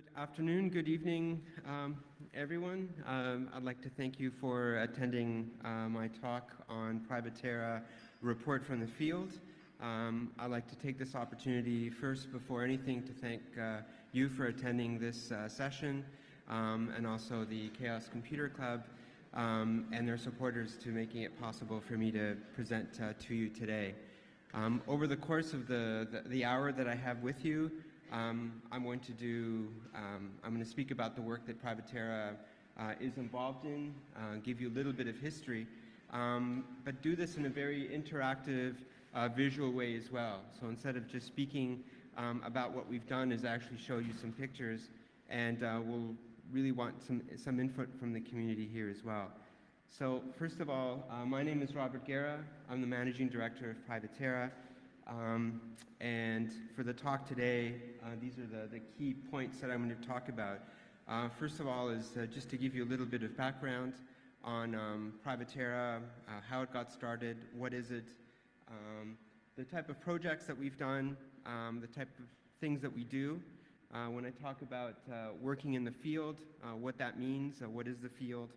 Good afternoon, good evening, everyone. I'd like to thank you for attending my talk on privaterra report from the field. I'd like to take this opportunity first, before anything, to thank you for attending this session, and also the Chaos Computer Club and their supporters to making it possible for me to present to you today. Over the course of the hour that I have with you, I'm going to speak about the work that privaterra is involved in, give you a little bit of history, but do this in a very interactive, visual way as well. So instead of just speaking about what we've done, is actually show you some pictures, and we'll really want some input from the community here as well. So first of all, my name is Robert Guerra. I'm the Managing Director of privaterra. And for the talk today, these are the key points that I'm going to talk about. First of all is just to give you a little bit of background on privaterra, how it got started, what is it, the type of projects that we've done, the type of things that we do. When I talk about working in the field, what that means, what is the field,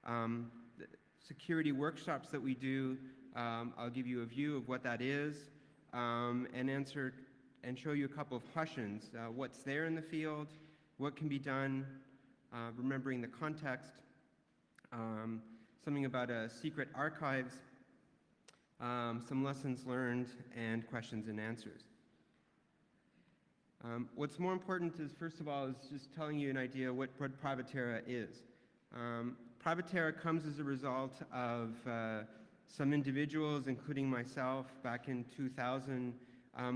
the security workshops that we do, I'll give you a view of what that is, and answer and show you a couple of questions. What's there in the field, what can be done, remembering the context, something about secret archives, some lessons learned, and questions and answers. What's more important is, first of all, is just telling you an idea what privaterra is. Privaterra comes as a result of some individuals, including myself, back in 2000,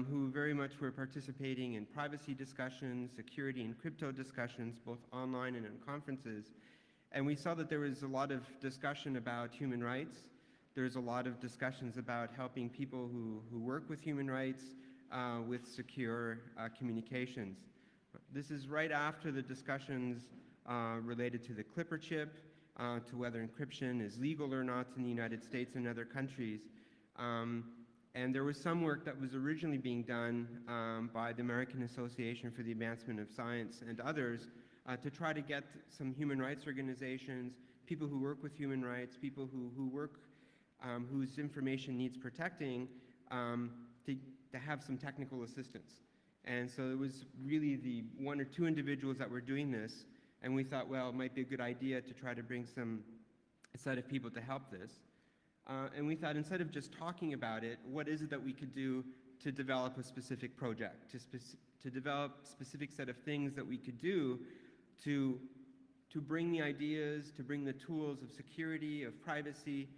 who very much were participating in privacy discussions, security and crypto discussions, both online and in conferences. And we saw that there was a lot of discussion about human rights. There's a lot of discussions about helping people who work with human rights with secure communications. This is right after the discussions related to the Clipper chip, to whether encryption is legal or not in the United States and other countries. And there was some work that was originally being done by the American Association for the Advancement of Science and others to try to get some human rights organizations, people who work with human rights, people who work, whose information needs protecting, to have some technical assistance. And so it was really the one or two individuals that were doing this, and we thought, well, it might be a good idea to try to bring a set of people to help this. And we thought, instead of just talking about it, what is it that we could do to develop a specific project, to develop a specific set of things that we could do to bring the ideas, to bring the tools of security, of privacy,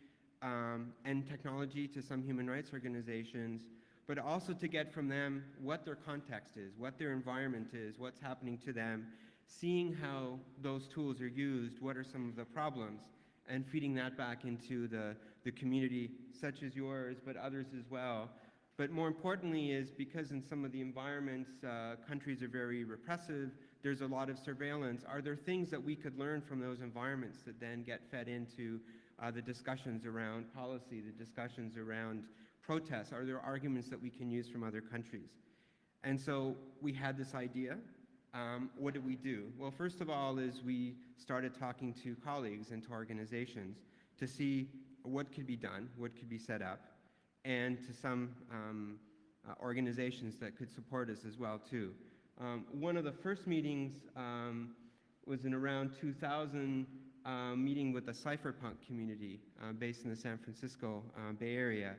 and technology to some human rights organizations, but also to get from them what their context is, what their environment is, what's happening to them, seeing how those tools are used, what are some of the problems, and feeding that back into the community, such as yours, but others as well. But more importantly is, because in some of the environments, countries are very repressive, there's a lot of surveillance. Are there things that we could learn from those environments that then get fed into the discussions around policy, the discussions around protests? Are there arguments that we can use from other countries? And so we had this idea. What did we do? Well, first of all is we started talking to colleagues and to organizations to see what could be done, what could be set up, and to some organizations that could support us as well too. One of the first meetings was in around 2000, meeting with the cypherpunk community based in the San Francisco Bay Area,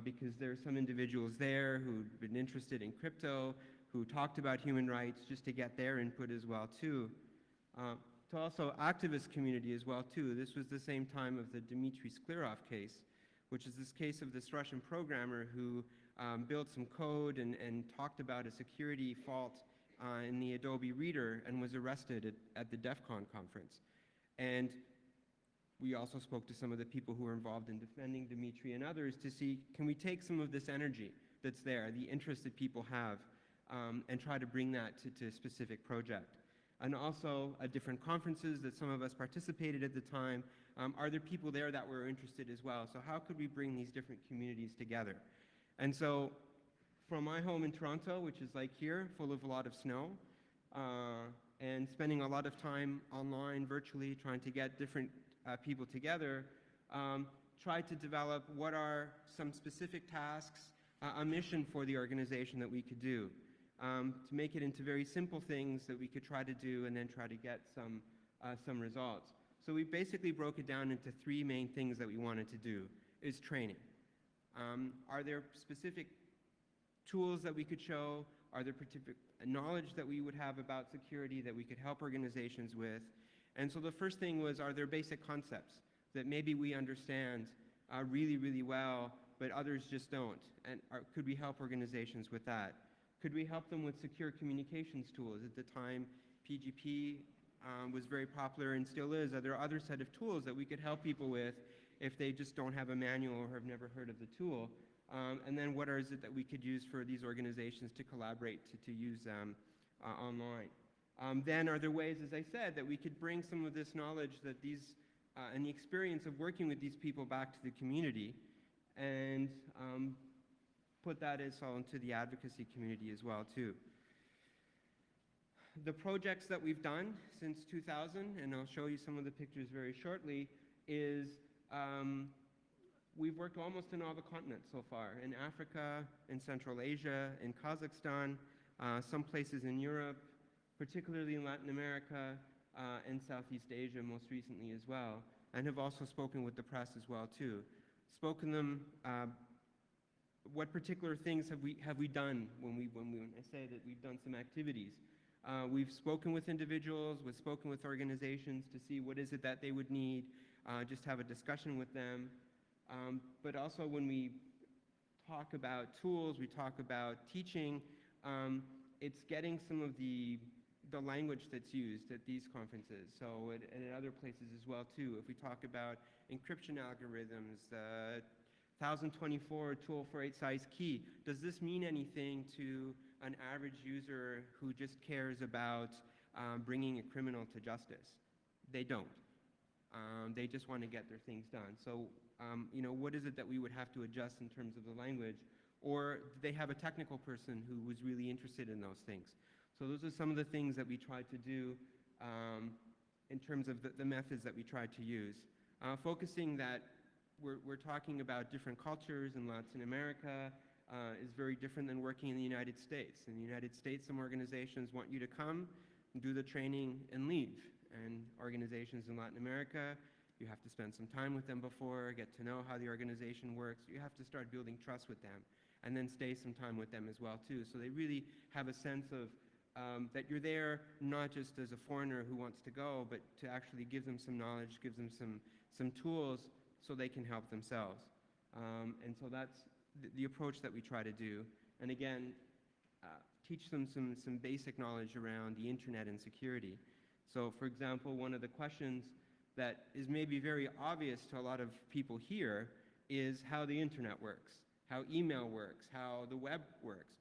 because there are some individuals there who'd been interested in crypto, who talked about human rights, just to get their input as well too. To also activist community as well too. This was the same time of the Dmitry Sklerov case, which is this case of this Russian programmer who built some code and talked about a security fault in the Adobe Reader and was arrested at the DEF CON conference. And we also spoke to some of the people who were involved in defending Dmitry and others to see, can we take some of this energy that's there, the interest that people have, and try to bring that to a specific project. And also at different conferences that some of us participated at the time, are there people there that were interested as well? So how could we bring these different communities together? And so from my home in Toronto, which is like here, full of a lot of snow, and spending a lot of time online, virtually, trying to get different people together, try to develop what are some specific tasks, a mission for the organization that we could do, to make it into very simple things that we could try to do and then try to get some results. So we basically broke it down into three main things that we wanted to do, is training. Are there specific tools that we could show? Are there particular knowledge that we would have about security that we could help organizations with? And so the first thing was, are there basic concepts that maybe we understand really, really well, but others just don't? And could we help organizations with that? Could we help them with secure communications tools? At the time, PGP was very popular and still is. Are there other set of tools that we could help people with if they just don't have a manual or have never heard of the tool? And then what is it that we could use for these organizations to collaborate, to use online? Then are there ways, as I said, that we could bring some of this knowledge that these, and the experience of working with these people back to the community, and put that as well into the advocacy community as well too. The projects that we've done since 2000, and I'll show you some of the pictures very shortly, is we've worked almost in all the continents so far, in Africa, in Central Asia, in Kazakhstan, some places in Europe, particularly in Latin America, and Southeast Asia most recently as well, and have also spoken with the press as well too. Spoken them, what particular things have we done when I say that we've done some activities? We've spoken with individuals, we've spoken with organizations to see what is it that they would need, just have a discussion with them. But also when we talk about tools, we talk about teaching, it's getting some of the language that's used at these conferences, so and at other places as well too. If we talk about encryption algorithms, 1024 tool for 8 size key, does this mean anything to an average user who just cares about bringing a criminal to justice? They don't. They just want to get their things done. So, you know, what is it that we would have to adjust in terms of the language? Or do they have a technical person who was really interested in those things? So those are some of the things that we tried to do in terms of the methods that we tried to use. Focusing that we're talking about different cultures in Latin America is very different than working in the United States. In the United States, some organizations want you to come, do the training, and leave. And organizations in Latin America, you have to spend some time with them before, get to know how the organization works. You have to start building trust with them, and then stay some time with them as well too. So they really have a sense of that you're there not just as a foreigner who wants to go, but to actually give them some knowledge, give them some tools so they can help themselves. And so that's the approach that we try to do. And again, teach them some basic knowledge around the internet and security. So for example, one of the questions that is maybe very obvious to a lot of people here is how the internet works, how email works, how the web works.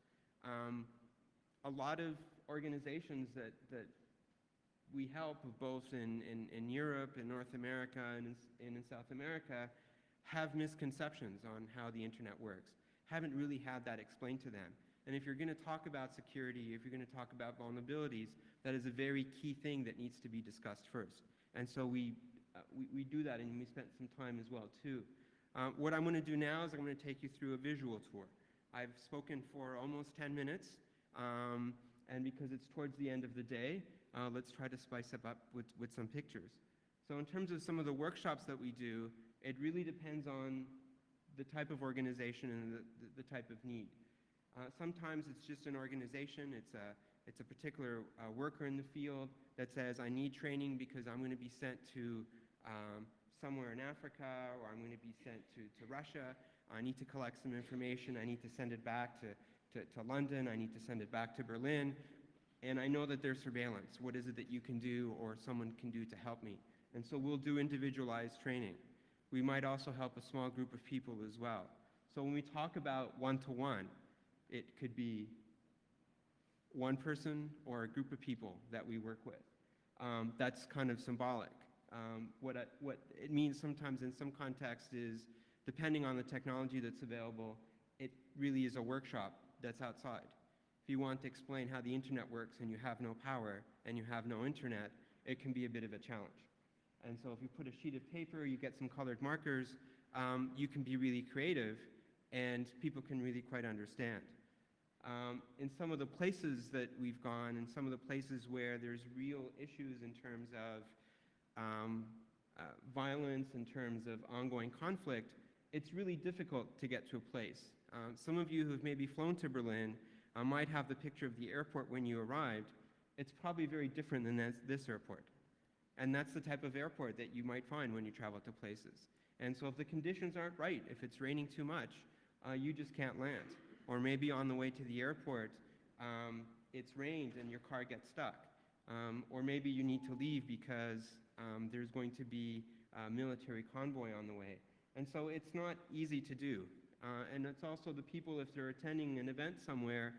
A lot of organizations that we help, both in Europe, in North America, and in South America, have misconceptions on how the internet works, haven't really had that explained to them. And if you're going to talk about security, if you're going to talk about vulnerabilities, that is a very key thing that needs to be discussed first. And so we do that, and we spent some time as well too. What I'm going to do now is I'm going to take you through a visual tour. I've spoken for almost 10 minutes, and because it's towards the end of the day, let's try to spice it up with some pictures. So in terms of some of the workshops that we do, it really depends on the type of organization and the type of need. Sometimes it's just an organization, it's a particular worker in the field that says, I need training because I'm going to be sent to somewhere in Africa, or I'm going to be sent to Russia. I need to collect some information, I need to send it back to London, I need to send it back to Berlin, and I know that there's surveillance. What is it that you can do or someone can do to help me? And so we'll do individualized training. We might also help a small group of people as well. So when we talk about one-to-one, it could be one person or a group of people that we work with. That's kind of symbolic. What it means sometimes in some contexts is, depending on the technology that's available, it really is a workshop that's outside. if you want to explain how the internet works and you have no power and you have no internet, it can be a bit of a challenge. And so if you put a sheet of paper, you get some colored markers, you can be really creative and people can really quite understand. In some of the places that we've gone, and some of the places where there's real issues in terms of violence, in terms of ongoing conflict, it's really difficult to get to a place. Some of you who've maybe flown to Berlin might have the picture of the airport when you arrived. It's probably very different than this airport. And that's the type of airport that you might find when you travel to places. And so if the conditions aren't right, if it's raining too much, you just can't land. Or maybe on the way to the airport, it's rained and your car gets stuck. Or maybe you need to leave because there's going to be a military convoy on the way. And so it's not easy to do. And it's also the people, if they're attending an event somewhere,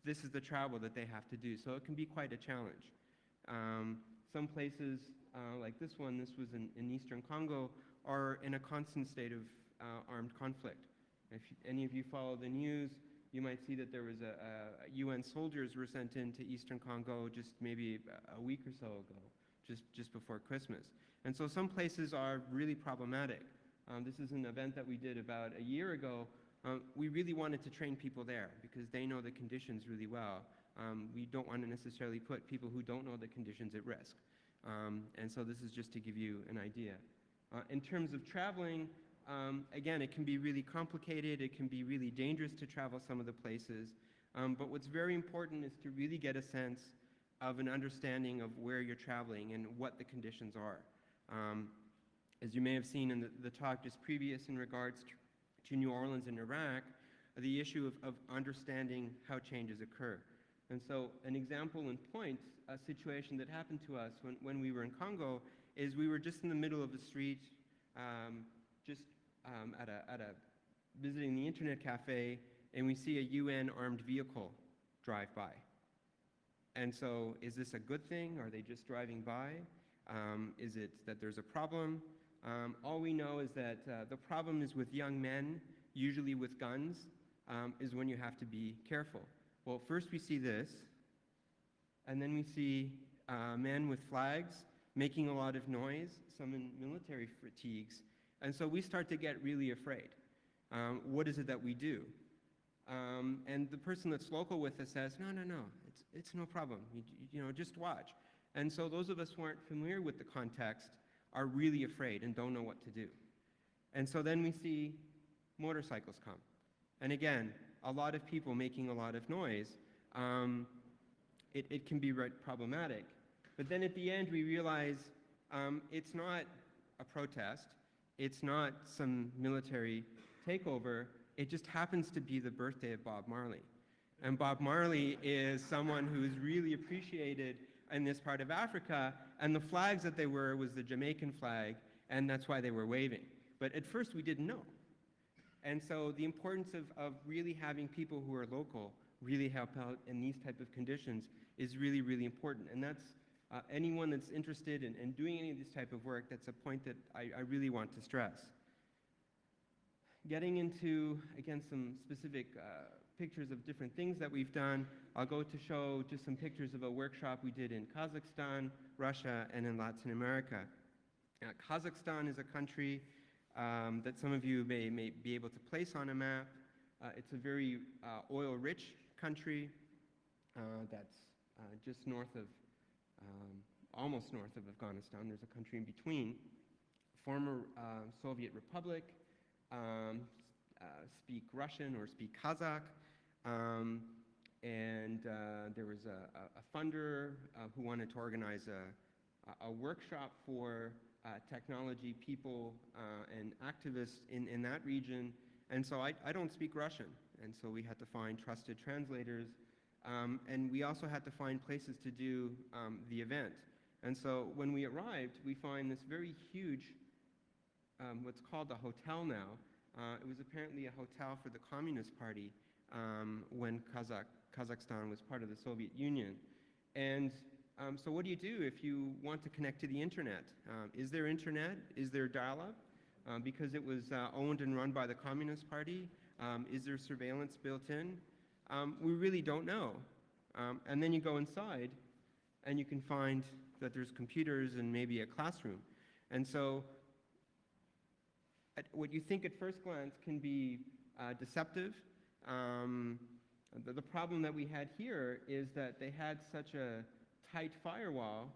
this is the travel that they have to do. So it can be quite a challenge. Some places, like this one, this was in Eastern Congo, are in a constant state of armed conflict. If any of you follow the news, you might see that there was UN soldiers were sent into Eastern Congo just maybe a week or so ago, just before Christmas. And so some places are really problematic. This is an event that we did about a year ago. We really wanted to train people there because they know the conditions really well. We don't want to necessarily put people who don't know the conditions at risk. And so this is just to give you an idea. In terms of traveling, again, it can be really complicated. It can be really dangerous to travel some of the places. But what's very important is to really get a sense of an understanding of where you're traveling and what the conditions are. As you may have seen in the talk just previous in regards to New Orleans and Iraq, the issue of understanding how changes occur. And so an example in point, a situation that happened to us when we were in Congo, is we were just in the middle of the street, visiting the internet cafe, and we see a UN armed vehicle drive by. And so is this a good thing? Are they just driving by? Is it that there's a problem? All we know is that the problem is with young men, usually with guns, is when you have to be careful. Well, first we see this, and then we see men with flags making a lot of noise, some in military fatigues, and so we start to get really afraid. What is it that we do? And the person that's local with us says, no, it's no problem, you know, just watch. And so those of us who aren't familiar with the context are really afraid and don't know what to do. And so then we see motorcycles come. And again, a lot of people making a lot of noise. It can be problematic. But then at the end, we realize it's not a protest. It's not some military takeover. It just happens to be the birthday of Bob Marley. And Bob Marley is someone who is really appreciated in this part of Africa, and the flags that they were was the Jamaican flag, and that's why they were waving. But at first, we didn't know. And so the importance of really having people who are local really help out in these type of conditions is really, really important. And that's anyone that's interested in doing any of this type of work, that's a point that I really want to stress. Getting into, again, some specific pictures of different things that we've done, I'll go to show just some pictures of a workshop we did in Kazakhstan, Russia, and in Latin America. Kazakhstan is a country that some of you may be able to place on a map. It's a very oil-rich country that's just north of, almost north of Afghanistan. There's a country in between. Former Soviet Republic, speak Russian or speak Kazakh, and there was a funder who wanted to organize a workshop for technology people and activists in that region, and so I don't speak Russian, and so we had to find trusted translators, and we also had to find places to do the event. And so when we arrived, we find this very huge, what's called a hotel now. It was apparently a hotel for the Communist Party when Kazakhstan was part of the Soviet Union. And so what do you do if you want to connect to the internet? Is there internet? Is there dial-up? Because it was owned and run by the Communist Party. Is there surveillance built in? we really don't know. And then you go inside, and you can find that there's computers and maybe a classroom. And so what you think at first glance can be deceptive. The problem that we had here is that they had such a tight firewall,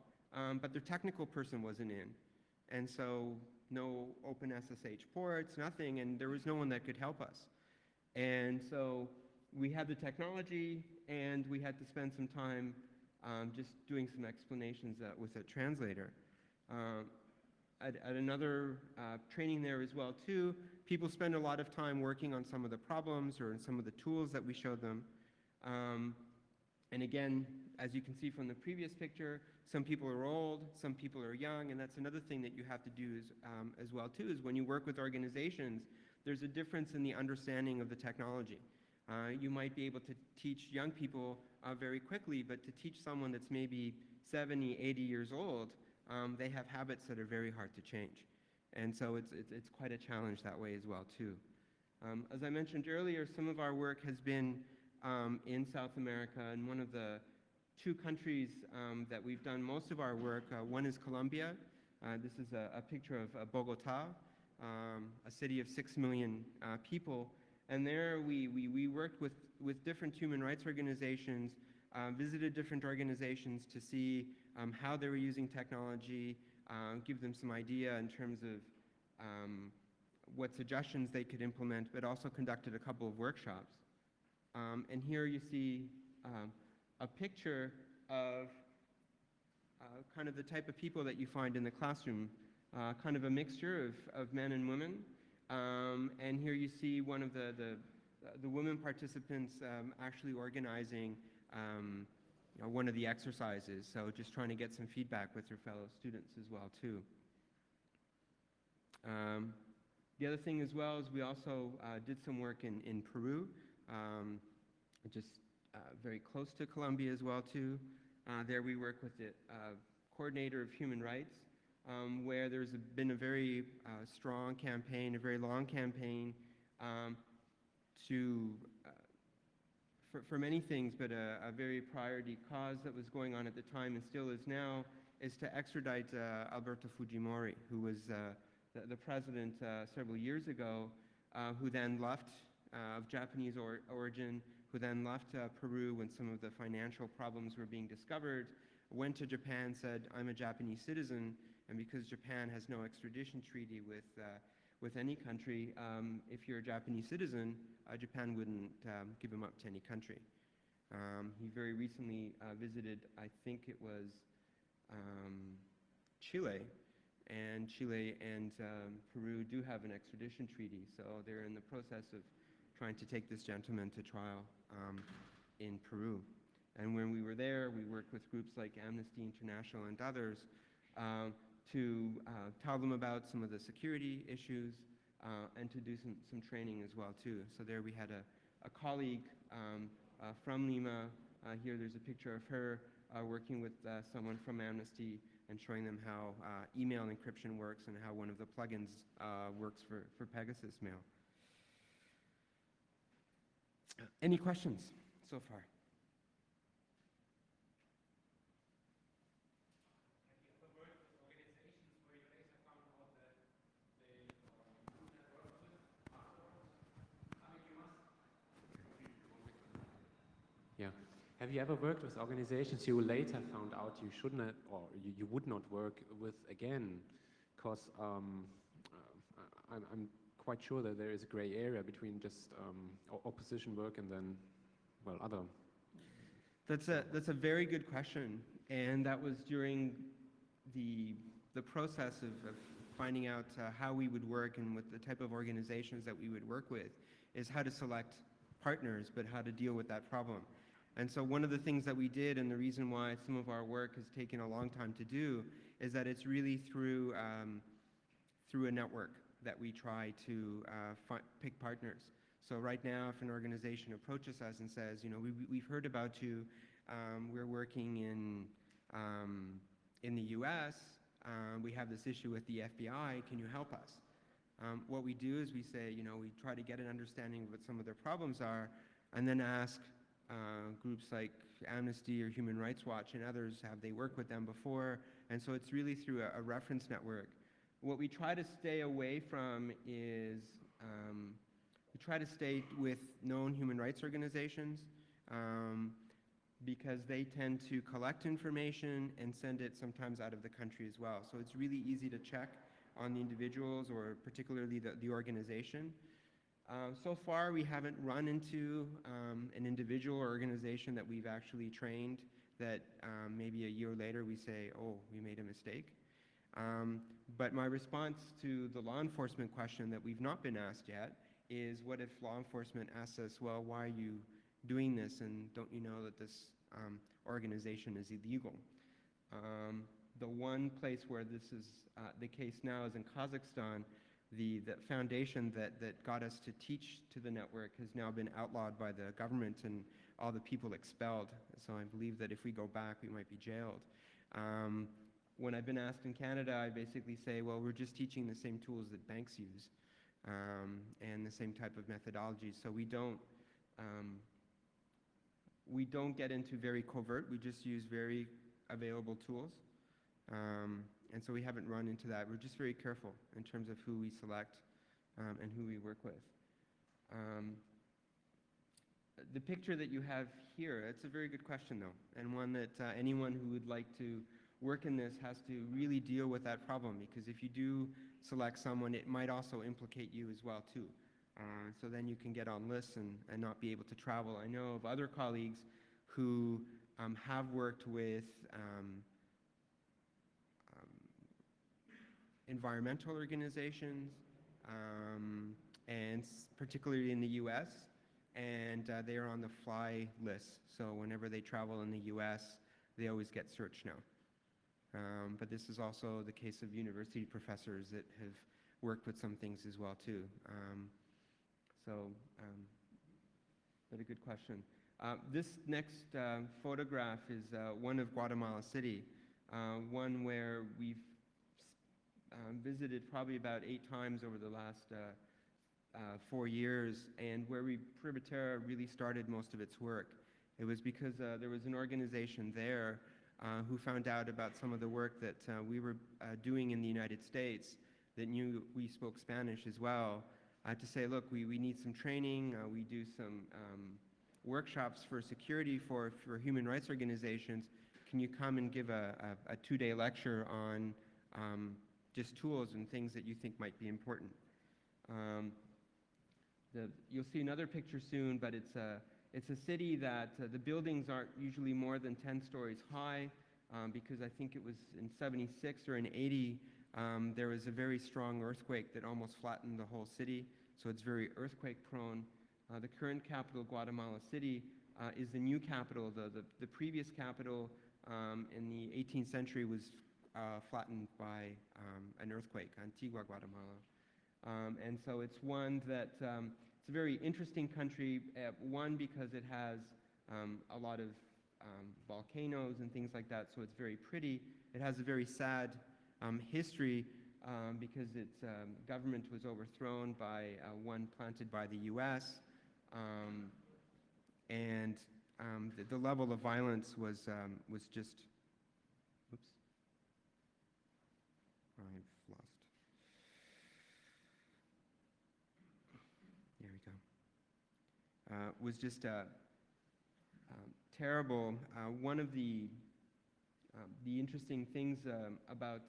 but their technical person wasn't in. And so no open SSH ports, nothing, and there was no one that could help us. And so we had the technology, and we had to spend some time just doing some explanations with a translator. At another training there as well too, people spend a lot of time working on some of the problems or in some of the tools that we showed them. And again, as you can see from the previous picture, some people are old, some people are young, and that's another thing that you have to do as well too, is when you work with organizations, there's a difference in the understanding of the technology. You might be able to teach young people very quickly, but to teach someone that's maybe 70, 80 years old, they have habits that are very hard to change. And so it's quite a challenge that way as well too. As I mentioned earlier, some of our work has been in South America, and one of the two countries that we've done most of our work, one is Colombia. This is a picture of Bogota, a city of 6 million people. And there we worked with different human rights organizations, visited different organizations to see how they were using technology, give them some idea in terms of what suggestions they could implement, but also conducted a couple of workshops. And here you see a picture of kind of the type of people that you find in the classroom, kind of a mixture of men and women. And here you see one of the women participants actually organizing one of the exercises, so just trying to get some feedback with her fellow students as well too. The other thing as well is we also did some work in Peru, just very close to Colombia as well too. There we work with the coordinator of human rights, where there's been a very strong campaign, a very long campaign for many things, but a very priority cause that was going on at the time and still is now, is to extradite Alberto Fujimori, who was the president several years ago, who then left, of Japanese origin, who then left Peru when some of the financial problems were being discovered, went to Japan, said, I'm a Japanese citizen, and because Japan has no extradition treaty with any country, if you're a Japanese citizen, Japan wouldn't give him up to any country. He very recently visited, I think it was Chile, and Chile and Peru do have an extradition treaty, so they're in the process of trying to take this gentleman to trial in Peru. And when we were there, we worked with groups like Amnesty International and others to tell them about some of the security issues and to do some training as well too. So there we had a colleague from Lima. Here there's a picture of her working with someone from Amnesty and showing them how email encryption works and how one of the plugins works for Pegasus Mail. Any questions so far? Yeah. Have you ever worked with organizations you later found out you should not, or you would not work with again? Because I'm quite sure that there is a gray area between just opposition work and then, well, other. That's a very good question, and that was during the process of finding out how we would work and with the type of organizations that we would work with, is how to select partners, but how to deal with that problem. And so one of the things that we did, and the reason why some of our work has taken a long time to do, is that it's really through a network that we try to pick partners. So right now, if an organization approaches us and says, you know, we've heard about you, we're working in the US, we have this issue with the FBI, can you help us? What we do is we say, you know, we try to get an understanding of what some of their problems are, and then ask, groups like Amnesty or Human Rights Watch and others, have they worked with them before? And so it's really through a reference network. What we try to stay away from is, we try to stay with known human rights organizations, because they tend to collect information and send it sometimes out of the country as well. So it's really easy to check on the individuals, or particularly the organization. So far, we haven't run into an individual or organization that we've actually trained that maybe a year later we say, oh, we made a mistake. But my response to the law enforcement question that we've not been asked yet is, what if law enforcement asks us, well, why are you doing this, and don't you know that this organization is illegal? The one place where this is the case now is in Kazakhstan. The foundation that got us to teach to the network has now been outlawed by the government and all the people expelled. So I believe that if we go back, we might be jailed. When I've been asked in Canada, I basically say, well, we're just teaching the same tools that banks use, and the same type of methodology. So we don't get into very covert. We just use very available tools. And so we haven't run into that. We're just very careful in terms of who we select and who we work with. The picture that you have here, it's a very good question though, and one that anyone who would like to work in this has to really deal with that problem, because if you do select someone, it might also implicate you as well too. So then you can get on lists and not be able to travel. I know of other colleagues who have worked with environmental organizations, and particularly in the US, and they are on the fly list. So whenever they travel in the US, they always get searched now. But this is also the case of university professors that have worked with some things as well too. But a good question. This next photograph is one of Guatemala City, one where we've visited probably about 8 times over the last 4 years, and where privaterra really started most of its work. It was because there was an organization there who found out about some of the work that we were doing in the United States, that knew we spoke Spanish as well, to say, look, we need some training, we do some workshops for security for human rights organizations. Can you come and give a 2-day lecture on just tools and things that you think might be important? You'll see another picture soon, but it's a city that the buildings aren't usually more than 10 stories high, because I think it was in 76 or in 80, there was a very strong earthquake that almost flattened the whole city, so it's very earthquake prone. The current capital, Guatemala City, is the new capital. The previous capital in the 18th century was flattened by an earthquake, Antigua, Guatemala. And so it's one that, it's a very interesting country, one because it has a lot of volcanoes and things like that, so it's very pretty. It has a very sad history because its government was overthrown by one planted by the US, and the level of violence was just, oops, I've lost. There we go. Was just terrible. One of the interesting things about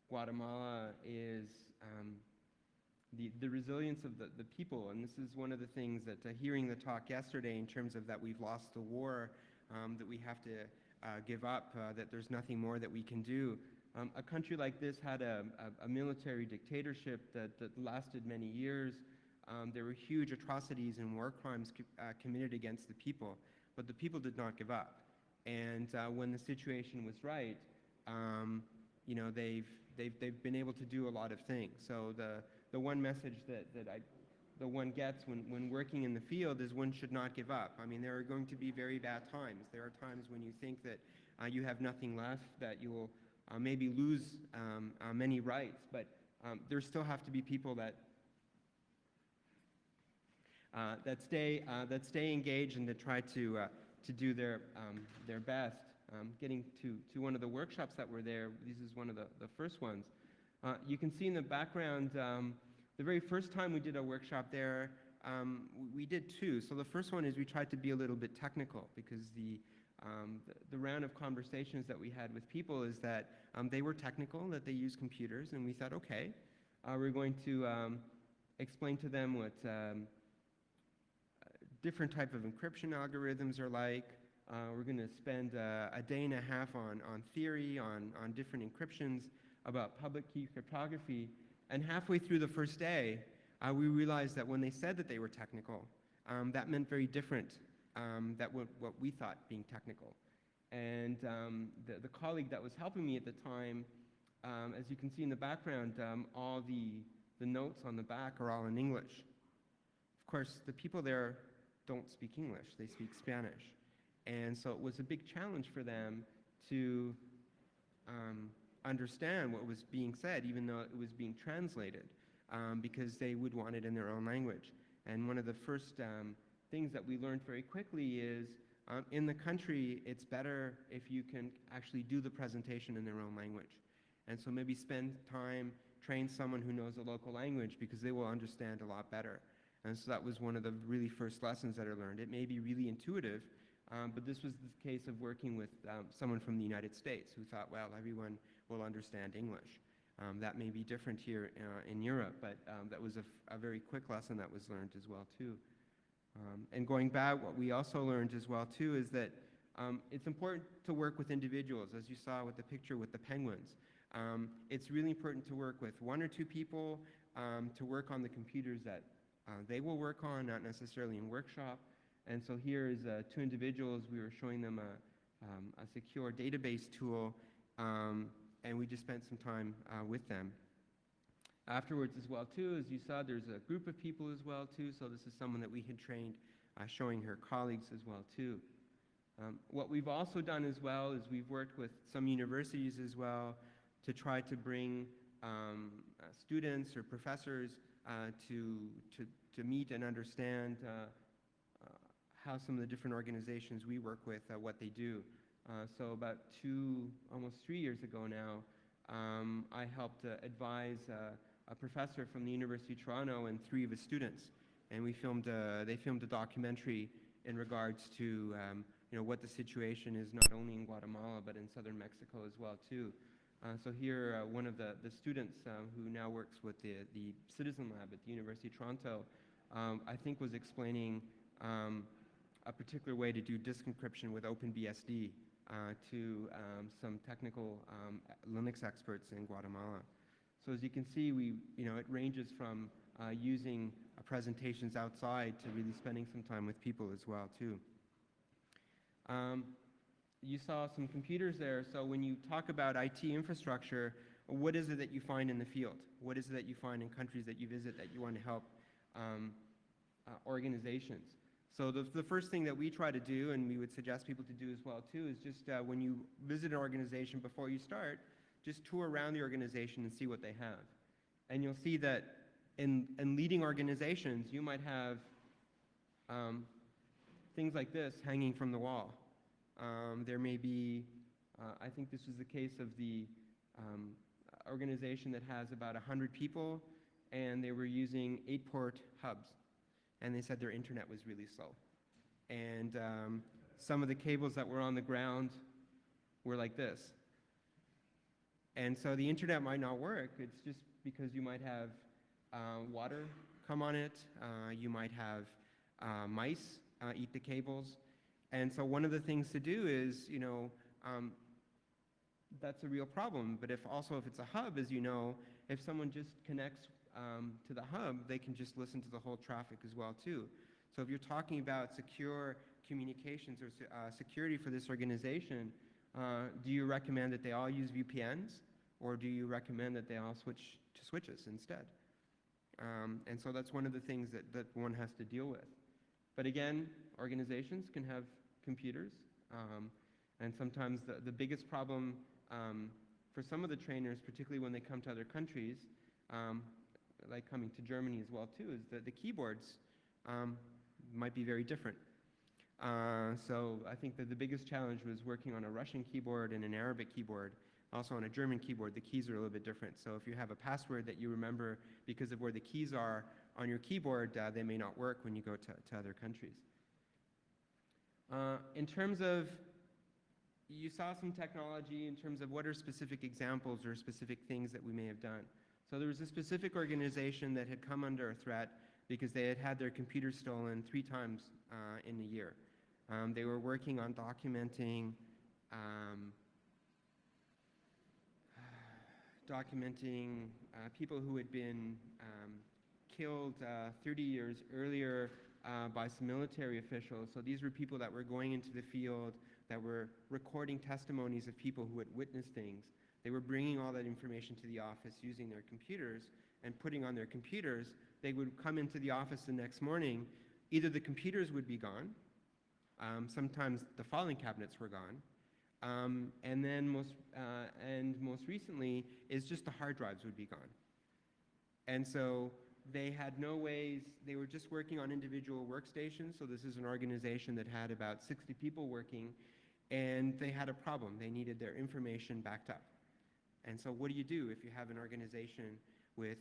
Guatemala is the resilience of the people, and this is one of the things that hearing the talk yesterday in terms of that we've lost the war, that we have to give up, that there's nothing more that we can do. A country like this had a military dictatorship that lasted many years. There were huge atrocities and war crimes committed against the people, but the people did not give up. And when the situation was right, you know, they've been able to do a lot of things. So the one message that the one gets when working in the field is one should not give up. I mean, there are going to be very bad times. There are times when you think that you have nothing left, that you will maybe lose many rights, but there still have to be people that that stay engaged and that try to do their best. Getting to one of the workshops that were there, this is one of the first ones. You can see in the background, the very first time we did a workshop there, we did two. So the first one is we tried to be a little bit technical, because the round of conversations that we had with people is that they were technical, that they use computers, and we thought, okay, we're going to explain to them what different type of encryption algorithms are like. We're going to spend a day and a half on theory, on different encryptions, about public key cryptography. And halfway through the first day, we realized that when they said that they were technical, that meant very different than what we thought being technical. And the colleague that was helping me at the time, as you can see in the background, all the notes on the back are all in English. Of course, the people there don't speak English, they speak Spanish. And so it was a big challenge for them to understand what was being said, even though it was being translated, because they would want it in their own language. And one of the first things that we learned very quickly is, in the country, it's better if you can actually do the presentation in their own language. And so maybe spend time, train someone who knows the local language, because they will understand a lot better. And so that was one of the really first lessons that I learned. It may be really intuitive, but this was the case of working with someone from the United States who thought, well, everyone will understand English. That may be different here in Europe, but that was a very quick lesson that was learned as well too. And going back, what we also learned as well too is that it's important to work with individuals, as you saw with the picture with the penguins. It's really important to work with one or two people, to work on the computers that they will work on, not necessarily in workshop. And so here is two individuals. We were showing them a secure database tool, and we just spent some time with them. Afterwards as well too, as you saw, there's a group of people as well too, so this is someone that we had trained, showing her colleagues as well too. What we've also done as well is we've worked with some universities as well to try to bring students or professors to meet and understand how some of the different organizations we work with, what they do. So about almost 3 years ago now, I helped advise a professor from the University of Toronto and 3 of his students, and they filmed a documentary in regards to what the situation is not only in Guatemala but in southern Mexico as well too. So here, one of the students who now works with the Citizen Lab at the University of Toronto, I think was explaining a particular way to do disk encryption with OpenBSD to some technical Linux experts in Guatemala. So as you can see, it ranges from using presentations outside to really spending some time with people as well too. You saw some computers there, so when you talk about IT infrastructure, what is it that you find in the field? What is it that you find in countries that you visit that you want to help organizations? So the first thing that we try to do, and we would suggest people to do as well too, is just when you visit an organization before you start, just tour around the organization and see what they have. And you'll see that in leading organizations, you might have things like this hanging from the wall. There may be, I think this was the case of the organization that has about 100 people, and they were using 8-port hubs, and they said their internet was really slow. And some of the cables that were on the ground were like this. And so the internet might not work. It's just because you might have water come on it, you might have mice eat the cables. And so one of the things to do is, that's a real problem. But if it's a hub, as you know, if someone just connects to the hub, they can just listen to the whole traffic as well too. So if you're talking about secure communications or security for this organization, do you recommend that they all use VPNs, or do you recommend that they all switch to switches instead? And so that's one of the things that one has to deal with. But again, organizations can have computers, and sometimes the biggest problem for some of the trainers, particularly when they come to other countries, like coming to Germany as well too, is that the keyboards might be very different. So I think that the biggest challenge was working on a Russian keyboard and an Arabic keyboard. Also on a German keyboard, the keys are a little bit different. So if you have a password that you remember because of where the keys are on your keyboard, they may not work when you go to other countries. In terms of, you saw some technology in terms of what are specific examples or specific things that we may have done. So there was a specific organization that had come under a threat because they had had their computers stolen 3 times in a year. They were working on documenting people who had been killed 30 years earlier by some military officials. So these were people that were going into the field, that were recording testimonies of people who had witnessed things. They were bringing all that information to the office using their computers and putting on their computers. They would come into the office the next morning. Either the computers would be gone, sometimes the filing cabinets were gone, and then most recently is just the hard drives would be gone. And so they had no ways, they were just working on individual workstations. So this is an organization that had about 60 people working, and they had a problem. They needed their information backed up. And so what do you do if you have an organization with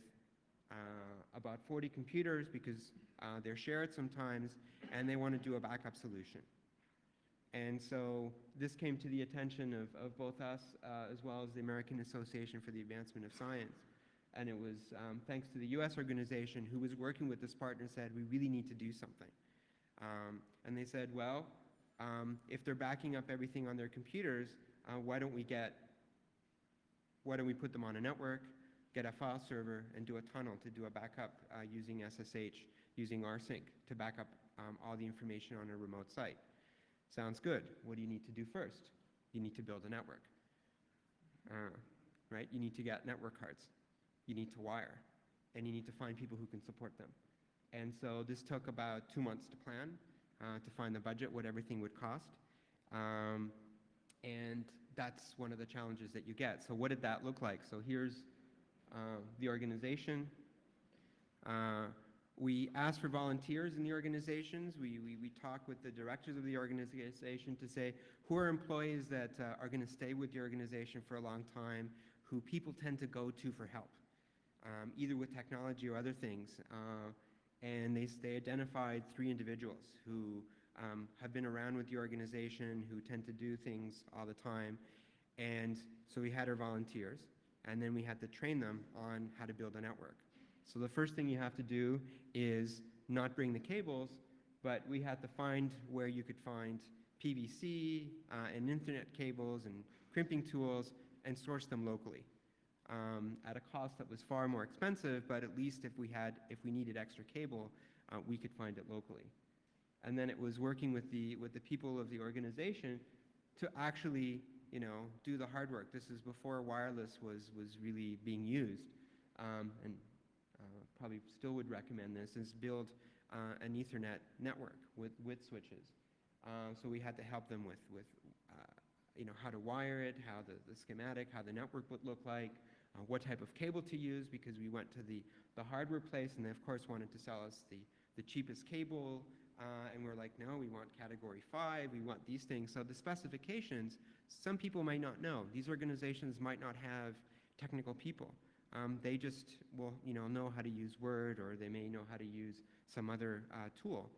about 40 computers, because they're shared sometimes, and they want to do a backup solution? And so this came to the attention of both us as well as the American Association for the Advancement of Science. And it was thanks to the US organization who was working with this partner said, we really need to do something. And they said, well, if they're backing up everything on their computers, why don't we put them on a network, get a file server, and do a tunnel to do a backup using SSH, using rsync to back up all the information on a remote site. Sounds good. What do you need to do first? You need to build a network, right? You need to get network cards. You need to wire, and you need to find people who can support them. And so this took about 2 months to plan, to find the budget, what everything would cost. And that's one of the challenges that you get. So what did that look like? So here's the organization. We asked for volunteers in the organizations. We talked with the directors of the organization to say, who are employees that are going to stay with the organization for a long time, who people tend to go to for help, either with technology or other things. And they identified 3 individuals who have been around with the organization, who tend to do things all the time. And so we had our volunteers, and then we had to train them on how to build a network. So the first thing you have to do is not bring the cables, but we had to find where you could find PVC and internet cables and crimping tools and source them locally at a cost that was far more expensive, but at least if we needed extra cable, we could find it locally. And then it was working with the people of the organization to actually, do the hard work. This is before wireless was really being used, and probably still would recommend this, is build an Ethernet network with switches. So we had to help them with how to wire it, how the schematic, how the network would look like, what type of cable to use, because we went to the hardware place, and they of course wanted to sell us the cheapest cable, and we're like, no, we want category 5, we want these things. So the specifications, some people might not know. These organizations might not have technical people. They just will know how to use Word, or they may know how to use some other tool.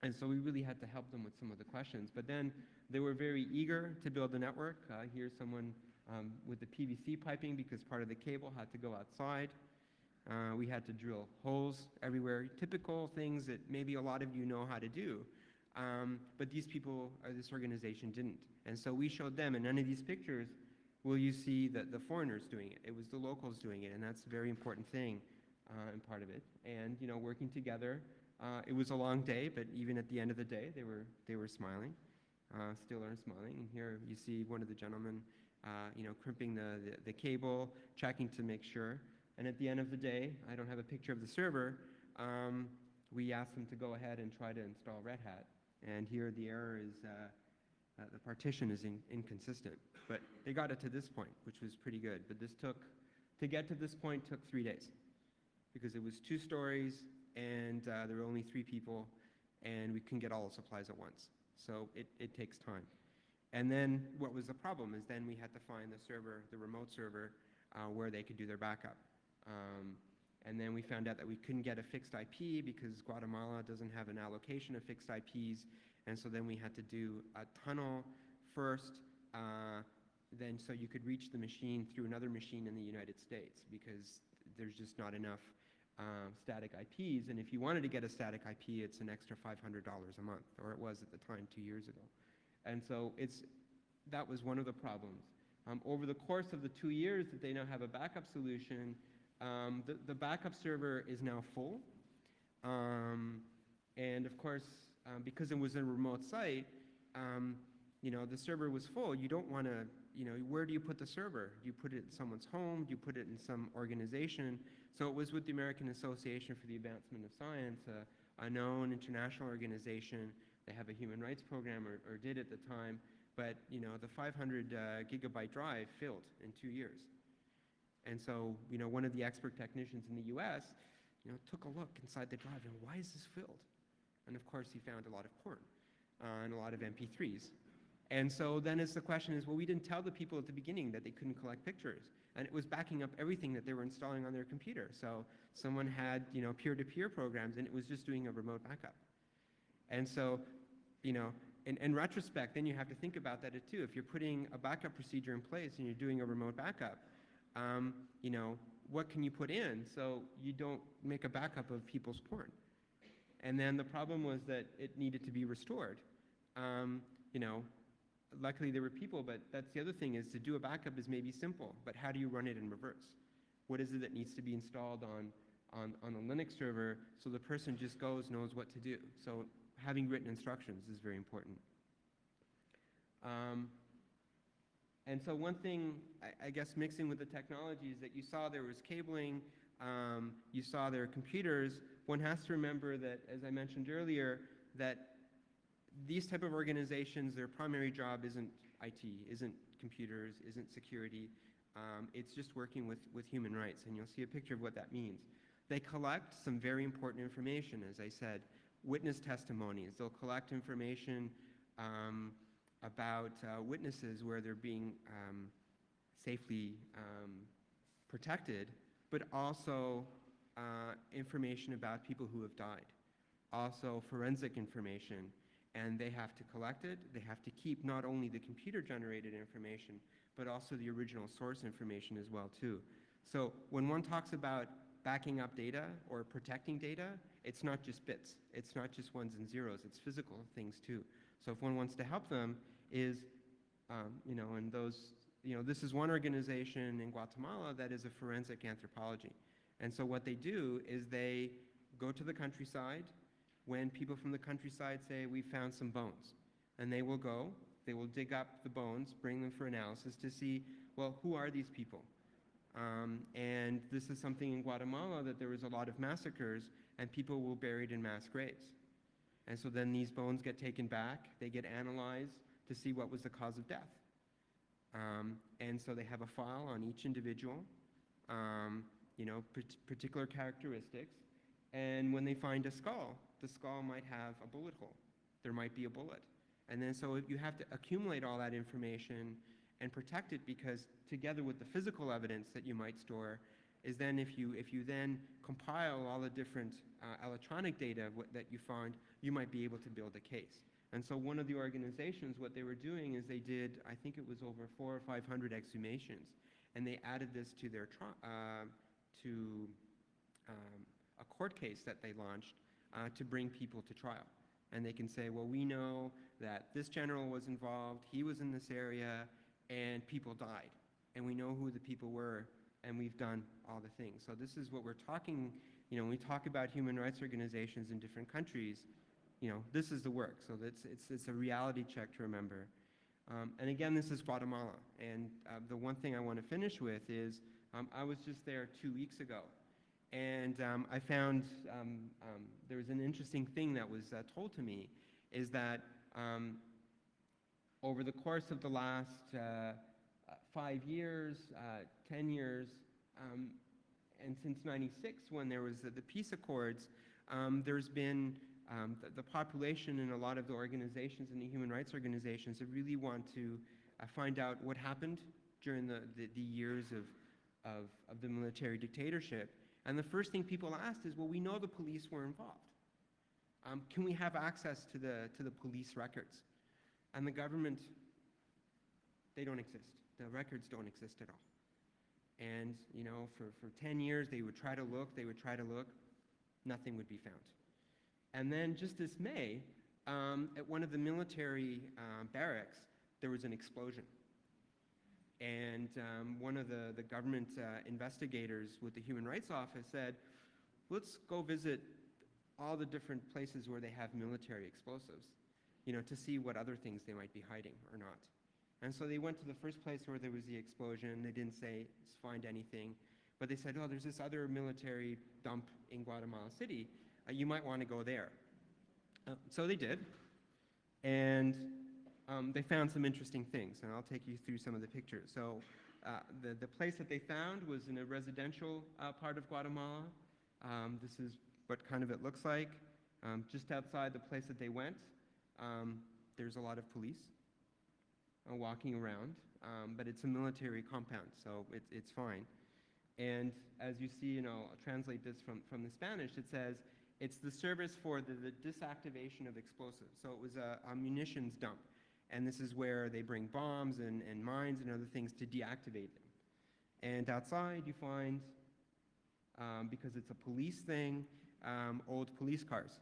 And so we really had to help them with some of the questions. But then they were very eager to build a network. Here's someone with the PVC piping, because part of the cable had to go outside. We had to drill holes everywhere, typical things that maybe a lot of you know how to do. But these people, or this organization, didn't. And so we showed them, in none of these pictures will you see the foreigners doing it. It was the locals doing it, and that's a very important thing and part of it. And working together. It was a long day, but even at the end of the day, they were smiling, still are smiling. And here you see one of the gentlemen, crimping the cable, checking to make sure. And at the end of the day, I don't have a picture of the server. We asked them to go ahead and try to install Red Hat. And here the error is the partition is inconsistent. But they got it to this point, which was pretty good. But to get to this point took 3 days, because it was 2 stories, and there were only 3 people, and we couldn't get all the supplies at once. So it takes time. And then what was the problem is then we had to find the server, the remote server, where they could do their backup. And then we found out that we couldn't get a fixed IP because Guatemala doesn't have an allocation of fixed IPs. And so then we had to do a tunnel first, then so you could reach the machine through another machine in the United States because there's just not enough static IPs. And if you wanted to get a static IP, it's an extra $500 a month, or it was at the time 2 years ago. And so that was one of the problems. Over the course of the 2 years that they now have a backup solution, the backup server is now full. And of course, because it was a remote site, the server was full. You don't want to, where do you put the server? Do you put it in someone's home? Do you put it in some organization? So it was with the American Association for the Advancement of Science, a known international organization. They have a human rights program, or did at the time. But, the 500 gigabyte drive filled in 2 years. And so, one of the expert technicians in the US, took a look inside the drive and why is this filled? And of course, he found a lot of porn and a lot of MP3s. And so then the question is, well, we didn't tell the people at the beginning that they couldn't collect pictures. And it was backing up everything that they were installing on their computer. So someone had, peer-to-peer programs, and it was just doing a remote backup. And so, in retrospect, then you have to think about that too. If you're putting a backup procedure in place and you're doing a remote backup, what can you put in so you don't make a backup of people's porn? And then the problem was that it needed to be restored. Luckily there were people, but that's the other thing, is to do a backup is maybe simple, but how do you run it in reverse? What is it that needs to be installed on a Linux server so the person just knows what to do? So having written instructions is very important. And so one thing, I guess, mixing with the technology is that you saw there was cabling, you saw there were computers. One has to remember that, as I mentioned earlier, that these type of organizations, their primary job isn't IT, isn't computers, isn't security. It's just working with human rights, and you'll see a picture of what that means. They collect some very important information, as I said, witness testimonies. They'll collect information about witnesses where they're being safely protected, but also information about people who have died. Also forensic information, and they have to collect it. They have to keep not only the computer-generated information, but also the original source information as well too. So when one talks about backing up data or protecting data, it's not just bits. It's not just ones and zeros. It's physical things too. So if one wants to help them, and this is one organization in Guatemala that is a forensic anthropology. And so what they do is they go to the countryside when people from the countryside say, we found some bones. And they will go, they will dig up the bones, bring them for analysis to see, well, who are these people? And this is something in Guatemala, that there was a lot of massacres and people were buried in mass graves. And so then these bones get taken back, they get analyzed to see what was the cause of death. And so they have a file on each individual, particular characteristics. And when they find a skull, the skull might have a bullet hole. There might be a bullet. And then so you have to accumulate all that information and protect it, because together with the physical evidence that you might store is then if you then compile all the different electronic data that you find, you might be able to build a case. And so one of the organizations, what they were doing is they did, I think it was over 400 or 500 exhumations, and they added this to their a court case that they launched to bring people to trial. And they can say, well, we know that this general was involved, he was in this area, and people died. And we know who the people were, and we've done all the things. So this is what we're talking, when we talk about human rights organizations in different countries, this is the work. So it's a reality check to remember. And again, this is Guatemala. And the one thing I want to finish with is, I was just there 2 weeks ago. And I found there was an interesting thing that was told to me, is that over the course of the last 5 years, 10 years, and since '96, when there was the peace accords, There's been the population in a lot of the organizations and the human rights organizations that really want to find out what happened during the years of the military dictatorship. And the first thing people asked is, well, we know the police were involved. Can we have access to the police records? And the government, they don't exist. The records don't exist at all. And, you know, for 10 years, they would try to look, nothing would be found. And then just this May, at one of the military barracks, there was an explosion. And one of the government investigators with the Human Rights Office said, let's go visit all the different places where they have military explosives, you know, to see what other things they might be hiding or not. And so they went to the first place where there was the explosion. They didn't find anything, but they said, oh, there's this other military dump in Guatemala City. You might want to go there. So they did, and they found some interesting things, and I'll take you through some of the pictures. So the place that they found was in a residential part of Guatemala. This is what kind of it looks like. Just outside the place that they went, there's a lot of police walking around, but it's a military compound, so it's fine. And as you see, and I'll translate this from the Spanish, it says, it's the service for the disactivation of explosives. So it was a munitions dump. And this is where they bring bombs and mines and other things to deactivate them. And outside you find, because it's a police thing, old police cars.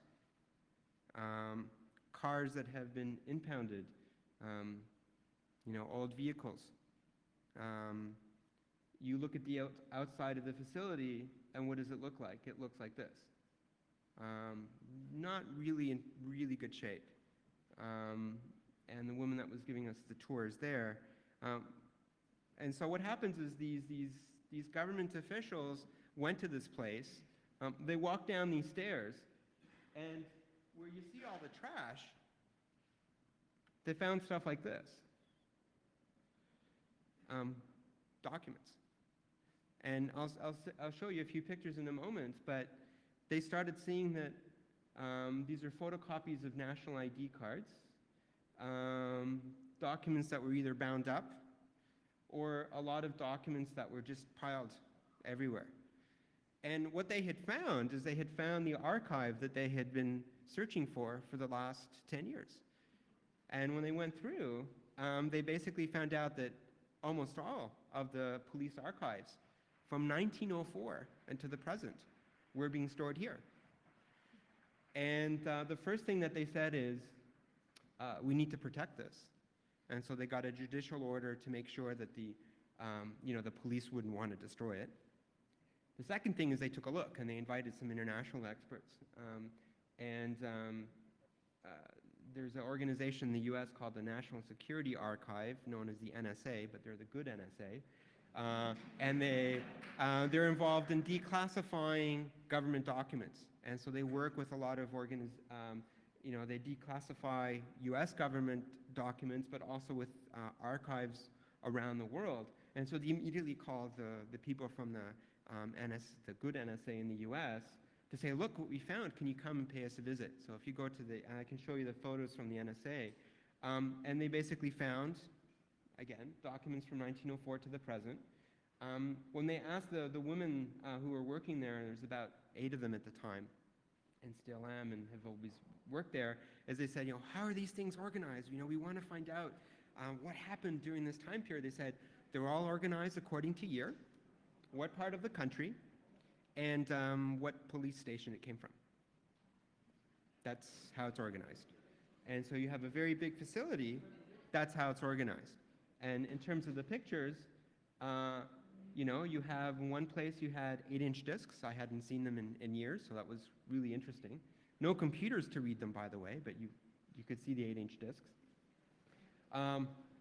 Cars that have been impounded, you know, old vehicles. You look at the outside of the facility, and what does it look like? It looks like this. Not really in really good shape. And the woman that was giving us the tour is there. And so what happens is these government officials went to this place. They walked down these stairs, and where you see all the trash, they found stuff like this. Documents. And I'll show you a few pictures in a moment, but they started seeing that these are photocopies of national ID cards, documents that were either bound up, or a lot of documents that were just piled everywhere. And what they had found is they had found the archive that they had been searching for the last 10 years. And when they went through, they basically found out that almost all of the police archives from 1904 and to the present were being stored here. And the first thing that they said is, we need to protect this. And so they got a judicial order to make sure that the police wouldn't want to destroy it. The second thing is they took a look, and they invited some international experts. There's an organization in the US called the National Security Archive, known as the NSA, but they're the good NSA. And they're involved in declassifying government documents. And so they work with a lot of they declassify US government documents, but also with archives around the world. And so they immediately called the people from the good NSA in the US to say, look what we found, can you come and pay us a visit? So if you go to I can show you the photos from the NSA. And they basically found, again, documents from 1904 to the present. When they asked the women who were working there's about 8 of them at the time, and still am and have always worked there, as they said, how are these things organized? We want to find out what happened during this time period. They said they were all organized according to year, what part of the country, and what police station it came from. That's how it's organized. And so you have a very big facility, that's how it's organized. And in terms of the pictures, you have one place you had 8-inch discs. I hadn't seen them in years, so that was really interesting. No computers to read them, by the way, but you could see the 8-inch discs.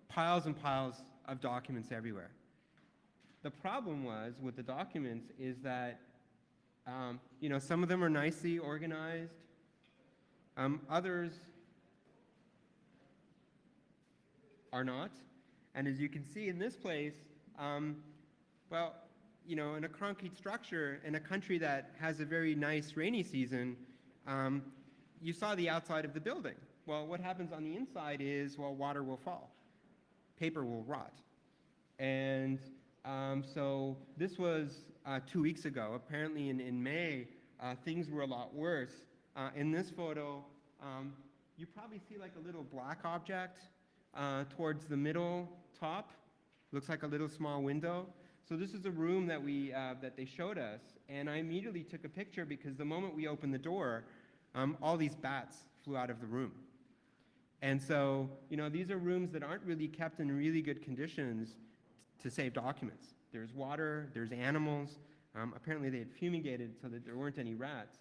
Piles and piles of documents everywhere. The problem was with the documents is that, some of them are nicely organized. Others are not. And as you can see in this place, in a concrete structure, in a country that has a very nice rainy season, you saw the outside of the building. Well, what happens on the inside is, well, water will fall, paper will rot. And so this was 2 weeks ago. Apparently in May, things were a lot worse. In this photo, you probably see like a little black object towards the middle top. Looks like a little small window. So this is a room that that they showed us, and I immediately took a picture because the moment we opened the door, all these bats flew out of the room. And so, you know, these are rooms that aren't really kept in really good conditions to save documents. There's water, there's animals. Apparently they had fumigated so that there weren't any rats,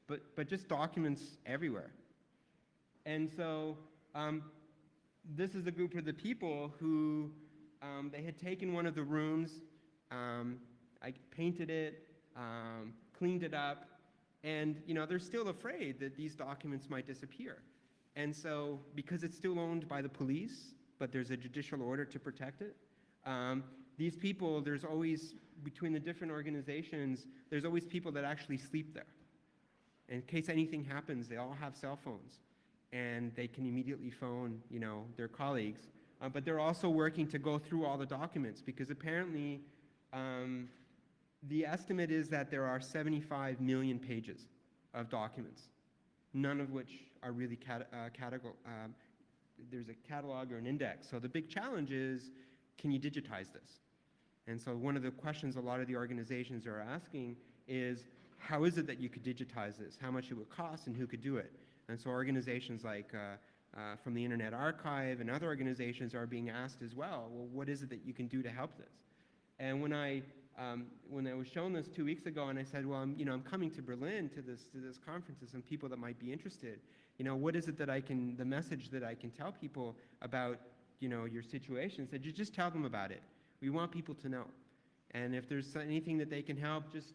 but just documents everywhere. And so this is a group of the people who they had taken one of the rooms, I painted it, cleaned it up, and you know, they're still afraid that these documents might disappear. And so, because it's still owned by the police, but there's a judicial order to protect it, these people, there's always, between the different organizations, there's always people that actually sleep there. In case anything happens, they all have cell phones, and they can immediately phone, you know, their colleagues. But they're also working to go through all the documents, because apparently the estimate is that there are 75 million pages of documents, none of which are really there's a catalog or an index. So the big challenge is, can you digitize this? And so one of the questions a lot of the organizations are asking is, how is it that you could digitize this? How much it would cost and who could do it? And so organizations like from the Internet Archive and other organizations are being asked as well, what is it that you can do to help this? And when I was shown this 2 weeks ago, and I said, well, I'm coming to Berlin to this conference with some people that might be interested. You know, what is it that the message that I can tell people about, you know, your situation? I said, you just tell them about it. We want people to know. And if there's anything that they can help, just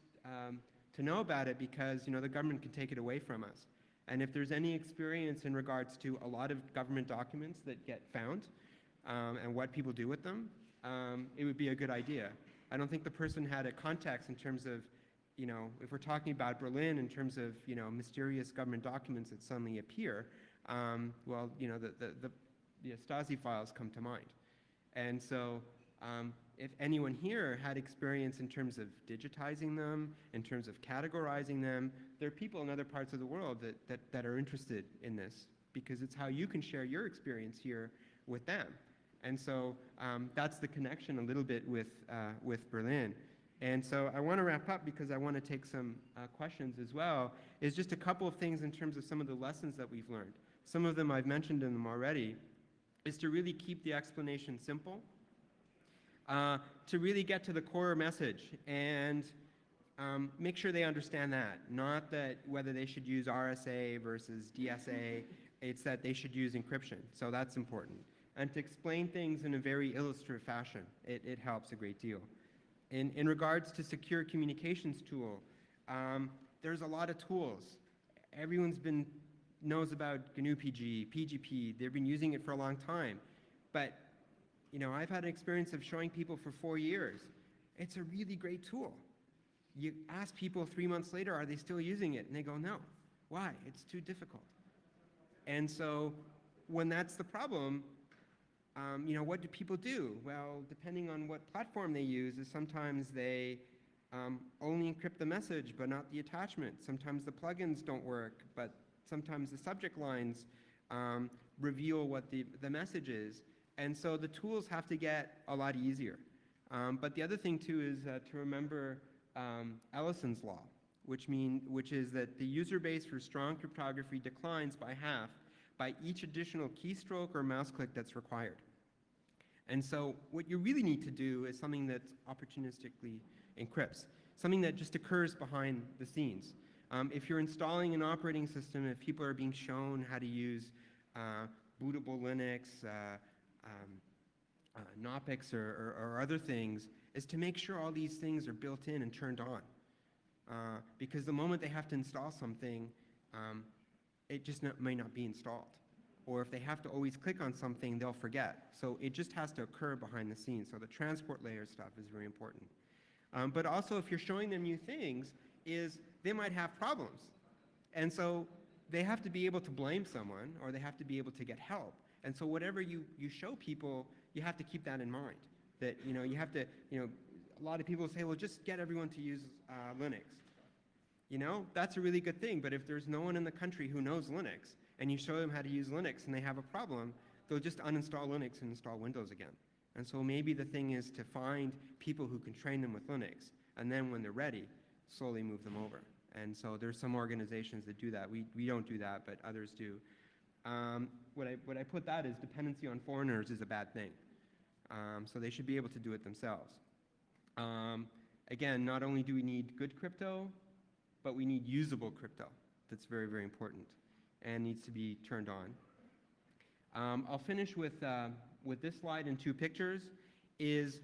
to know about it, because, you know, the government can take it away from us. And if there's any experience in regards to a lot of government documents that get found and what people do with them, it would be a good idea. I don't think the person had a context in terms of, you know, if we're talking about Berlin in terms of, you know, mysterious government documents that suddenly appear, well, you know, the Stasi files come to mind. And so if anyone here had experience in terms of digitizing them, in terms of categorizing them, there are people in other parts of the world that are interested in this, because it's how you can share your experience here with them. And so that's the connection a little bit with Berlin. And so I want to wrap up, because I want to take some questions as well, is just a couple of things in terms of some of the lessons that we've learned. Some of them I've mentioned in them already, is to really keep the explanation simple, to really get to the core message and make sure they understand that. Not that whether they should use RSA versus DSA, it's that they should use encryption. So that's important. And to explain things in a very illustrative fashion, it helps a great deal. In regards to secure communications tool, there's a lot of tools. Everyone's knows about GNU-PG, PGP. They've been using it for a long time. But you know, I've had an experience of showing people for 4 years. It's a really great tool. You ask people 3 months later, are they still using it? And they go, no. Why? It's too difficult. And so when that's the problem, you know, what do people do? Well, depending on what platform they use, is sometimes they only encrypt the message but not the attachment. Sometimes the plugins don't work, but sometimes the subject lines reveal what the message is. And so the tools have to get a lot easier. But the other thing too is to remember Ellison's law, which is that the user base for strong cryptography declines by half by each additional keystroke or mouse click that's required. And so what you really need to do is something that opportunistically encrypts, something that just occurs behind the scenes. If you're installing an operating system, if people are being shown how to use bootable Linux, Knoppix or other things, is to make sure all these things are built in and turned on. Because the moment they have to install something, it just may not be installed. Or if they have to always click on something, they'll forget. So it just has to occur behind the scenes. So the transport layer stuff is very important. But also, if you're showing them new things, is they might have problems. And so they have to be able to blame someone, or they have to be able to get help. And so whatever you show people, you have to keep that in mind. That, you have to, a lot of people say, well, just get everyone to use Linux. That's a really good thing, but if there's no one in the country who knows Linux, and you show them how to use Linux and they have a problem, they'll just uninstall Linux and install Windows again. And so maybe the thing is to find people who can train them with Linux, and then when they're ready, slowly move them over. And so there's some organizations that do that. We don't do that, but others do. What I put that is dependency on foreigners is a bad thing. So they should be able to do it themselves. Again, not only do we need good crypto, but we need usable crypto. That's very, very important and needs to be turned on. I'll finish with this slide and 2 pictures. Is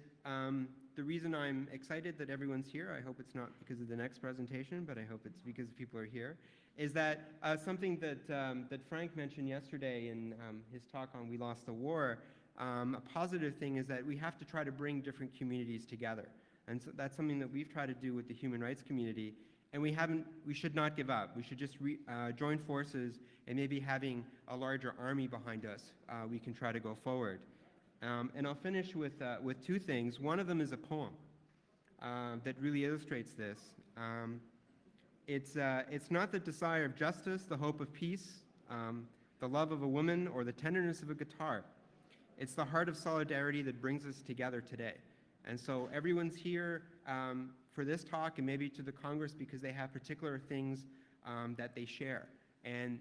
the reason I'm excited that everyone's here, I hope it's not because of the next presentation, but I hope it's because people are here, is that something that Frank mentioned yesterday in his talk on We Lost the War. A positive thing is that we have to try to bring different communities together. And so that's something that we've tried to do with the human rights community. And we should not give up. We should just join forces, and maybe having a larger army behind us, we can try to go forward. And I'll finish with 2 things. One of them is a poem that really illustrates this. It's not the desire of justice, the hope of peace, the love of a woman, or the tenderness of a guitar. It's the heart of solidarity that brings us together today. And so everyone's here for this talk, and maybe to the Congress, because they have particular things that they share. And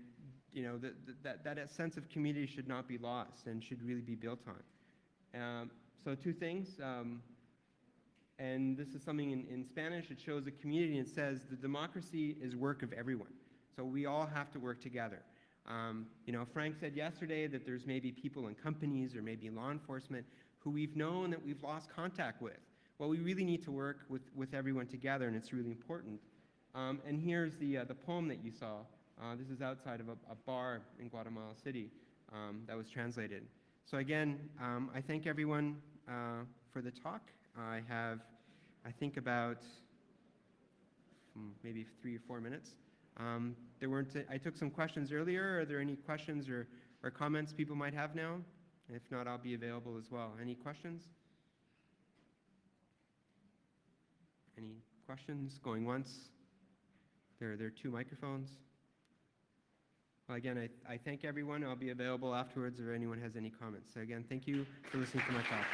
that sense of community should not be lost and should really be built on. So 2 things, and this is something in Spanish. It shows a community, and it says the democracy is work of everyone. So we all have to work together. Frank said yesterday that there's maybe people in companies or maybe law enforcement who we've known that we've lost contact with. Well, we really need to work with everyone together, and it's really important. And here's the poem that you saw. This is outside of a bar in Guatemala City that was translated. So again, I thank everyone for the talk. I have, I think, about maybe 3 or 4 minutes. I took some questions earlier. Are there any questions or comments people might have now? If not, I'll be available as well. Any questions? Any questions? Going once? There are 2 microphones. Well, again, I thank everyone. I'll be available afterwards if anyone has any comments. So again, thank you for listening to my talk.